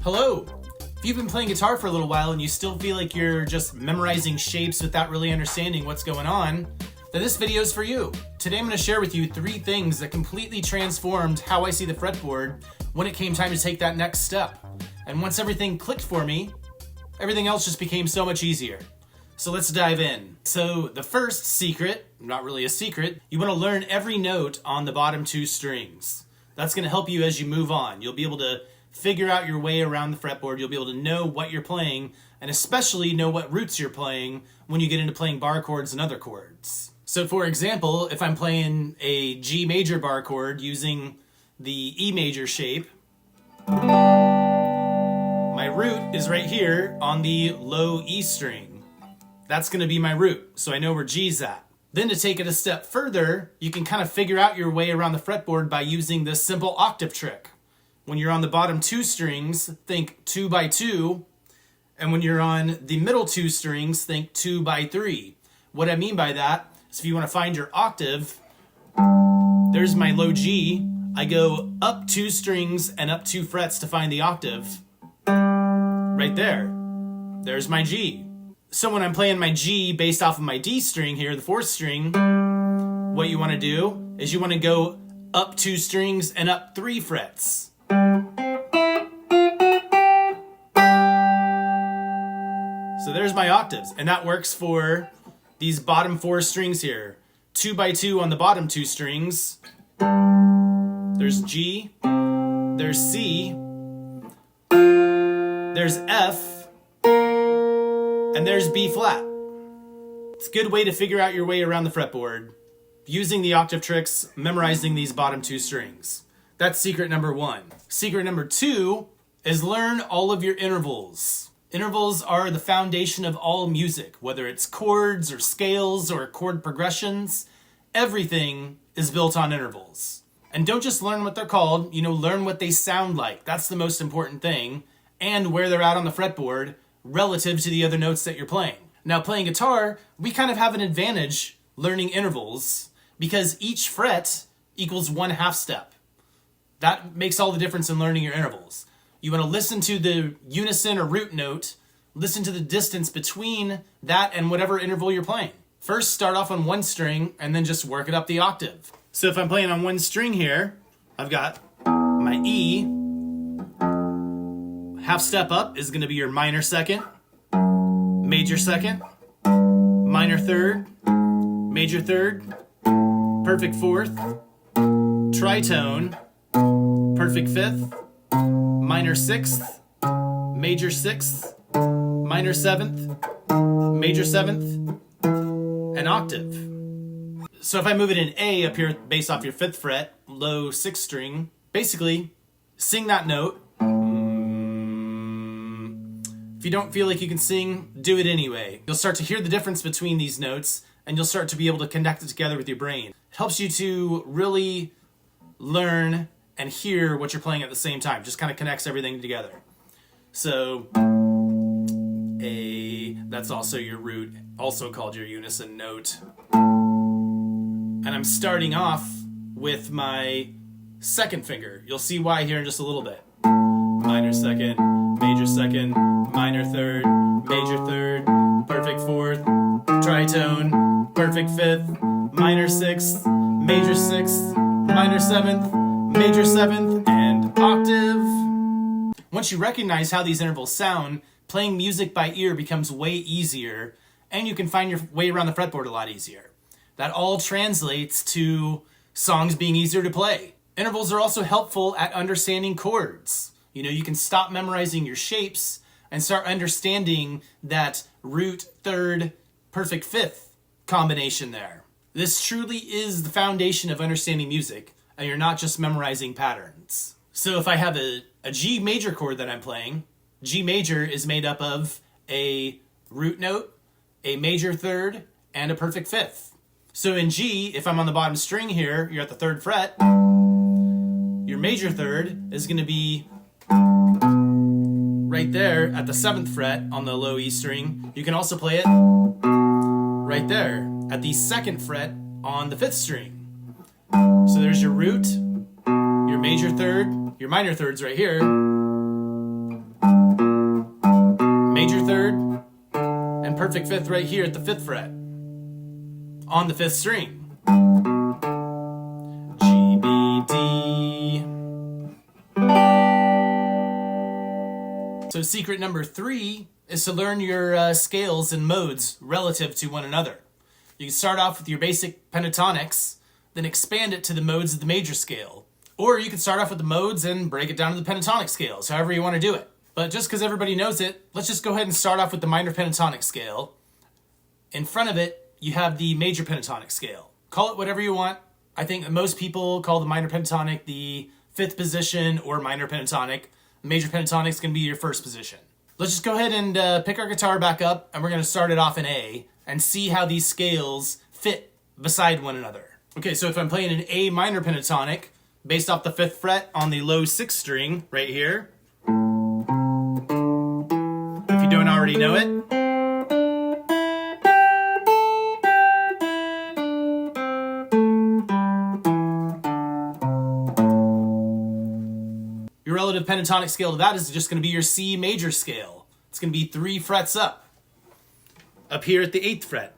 Hello! If you've been playing guitar for a little while and you still feel like you're just memorizing shapes without really understanding what's going on, then this video is for you. Today I'm going to share with you 3 things that completely transformed how I see the fretboard when it came time to take that next step. And once everything clicked for me, everything else just became so much easier. So let's dive in. So the first secret, not really a secret, you want to learn every note on the bottom 2 strings. That's going to help you as you move on. You'll be able to figure out your way around the fretboard. You'll be able to know what you're playing, and especially know what roots you're playing when you get into playing bar chords and other chords. So for example, if I'm playing a G major bar chord using the E major shape, my root is right here on the low E string. That's going to be my root, so I know where G's at. Then to take it a step further, you can kind of figure out your way around the fretboard by using this simple octave trick. When you're on the bottom 2 strings, think 2 by 2, and when you're on the middle 2 strings, think 2 by 3. What I mean by that is if you want to find your octave, there's my low G. I go up 2 strings and up 2 frets to find the octave. Right there. There's my G. So when I'm playing my G based off of my D string here, the 4th string, what you want to do is you want to go up 2 strings and up 3 frets. So there's my octaves, and that works for these bottom 4 strings here. 2 by 2 on the bottom 2 strings. There's G, there's C, there's F, and there's B flat. It's a good way to figure out your way around the fretboard, using the octave tricks, memorizing these bottom 2 strings. That's secret number 1. Secret number 2 is learn all of your intervals. Intervals are the foundation of all music, whether it's chords or scales or chord progressions. Everything is built on intervals. And don't just learn what they're called, learn what they sound like. That's the most important thing, and where they're at on the fretboard relative to the other notes that you're playing. Now, playing guitar, we kind of have an advantage learning intervals because each fret equals 1 half step. That makes all the difference in learning your intervals. You want to listen to the unison or root note, listen to the distance between that and whatever interval you're playing. First, start off on 1 string and then just work it up the octave. So if I'm playing on 1 string here, I've got my E. Half step up is going to be your minor 2nd, major 2nd, minor 3rd, major 3rd, perfect 4th, tritone, perfect 5th, minor 6th, major 6th, minor 7th, major 7th, and octave. So if I move it in A up here based off your 5th fret, low 6th string, basically sing that note. If you don't feel like you can sing, do it anyway. You'll start to hear the difference between these notes and you'll start to be able to connect it together with your brain. It helps you to really learn and hear what you're playing at the same time. Just kind of connects everything together. So A, that's also your root, also called your unison note. And I'm starting off with my 2nd finger. You'll see why here in just a little bit. Minor 2nd, major 2nd, minor 3rd, major 3rd, perfect 4th, tritone, perfect 5th, minor 6th, major 6th, minor 7th, major 7th, and octave. Once you recognize how these intervals sound, playing music by ear becomes way easier, and you can find your way around the fretboard a lot easier. That all translates to songs being easier to play. Intervals are also helpful at understanding chords. You can stop memorizing your shapes and start understanding that root 3rd, perfect 5th combination there. This truly is the foundation of understanding music, and you're not just memorizing patterns. So if I have a G major chord that I'm playing, G major is made up of a root note, a major 3rd, and a perfect 5th. So in G, if I'm on the bottom string here, you're at the 3rd fret, your major 3rd is going to be right there at the 7th fret on the low E string. You can also play it right there at the 2nd fret on the 5th string. So there's your root, your major 3rd, your minor 3rds right here, perfect fifth right here at the 5th fret on the 5th string. G, B, D. So secret number 3 is to learn your scales and modes relative to one another. You can start off with your basic pentatonics, then expand it to the modes of the major scale. Or you can start off with the modes and break it down to the pentatonic scales, however you want to do it. But just because everybody knows it, let's just go ahead and start off with the minor pentatonic scale. In front of it, you have the major pentatonic scale. Call it whatever you want. I think that most people call the minor pentatonic the 5th position or minor pentatonic. Major pentatonic is going to be your 1st position. Let's just go ahead and pick our guitar back up, and we're going to start it off in A and see how these scales fit beside one another. Okay, so if I'm playing an A minor pentatonic based off the 5th fret on the low 6th string right here, if you don't already know it, your relative pentatonic scale to that is just going to be your C major scale. It's going to be 3 frets up here at the 8th fret.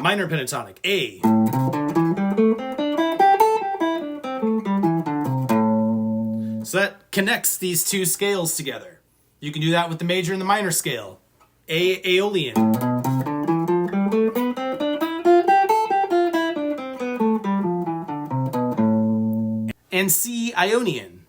Minor pentatonic, A. So that connects these two scales together. You can do that with the major and the minor scale. A Aeolian. And C Ionian.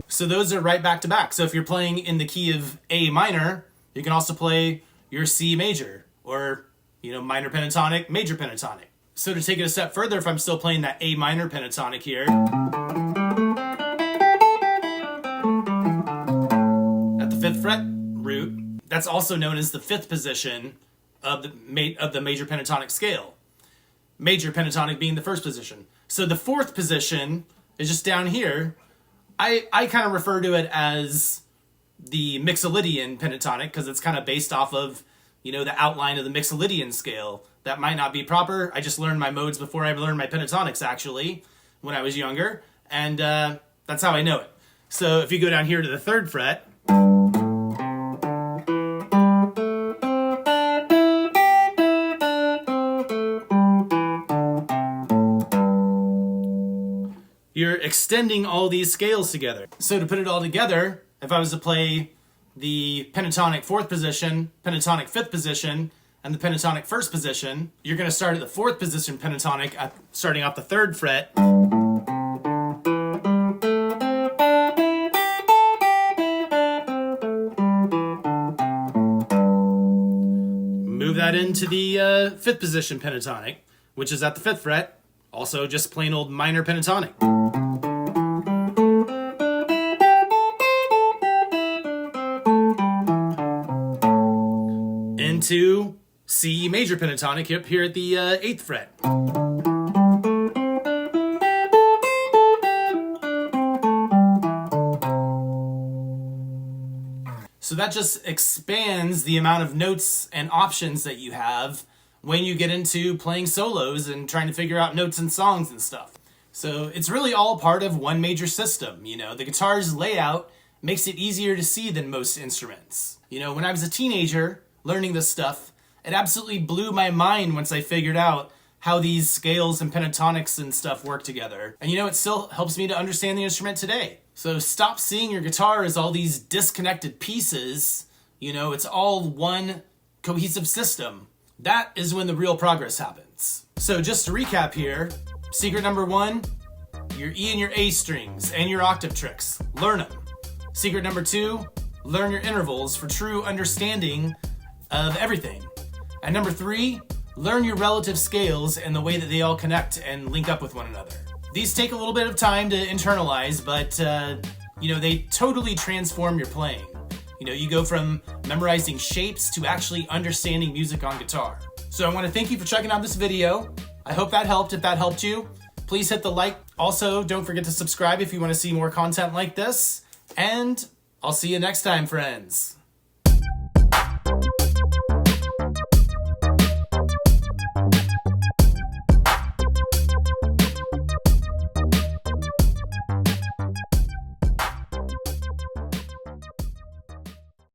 So those are right back to back. So if you're playing in the key of A minor, you can also play your C major, or minor pentatonic, major pentatonic. So to take it a step further, if I'm still playing that A minor pentatonic here, at the 5th fret root, that's also known as the 5th position of the major pentatonic scale. Major pentatonic being the 1st position. So the 4th position is just down here. I kind of refer to it as the Mixolydian pentatonic because it's kind of based off of, the outline of the Mixolydian scale. That might not be proper. I just learned my modes before I learned my pentatonics, actually, when I was younger. And that's how I know it. So if you go down here to the 3rd fret, you're extending all these scales together. So to put it all together, if I was to play the pentatonic 4th position, pentatonic 5th position, and the pentatonic 1st position, you're going to start at the 4th position pentatonic, starting off the 3rd fret. Move that into the 5th position pentatonic, which is at the 5th fret, also just plain old minor pentatonic. Into C major pentatonic up here at the 8th fret. So that just expands the amount of notes and options that you have when you get into playing solos and trying to figure out notes and songs and stuff. So it's really all part of one major system. The guitar's layout makes it easier to see than most instruments. When I was a teenager learning this stuff, it absolutely blew my mind once I figured out how these scales and pentatonics and stuff work together. And it still helps me to understand the instrument today. So stop seeing your guitar as all these disconnected pieces. It's all one cohesive system. That is when the real progress happens. So just to recap here, secret number 1, your E and your A strings and your octave tricks. Learn them. Secret number 2, learn your intervals for true understanding of everything. And number 3, learn your relative scales and the way that they all connect and link up with one another. These take a little bit of time to internalize, but they totally transform your playing. You go from memorizing shapes to actually understanding music on guitar. So I want to thank you for checking out this video. I hope that helped. If that helped you, please hit the like. Also, don't forget to subscribe if you want to see more content like this. And I'll see you next time, friends.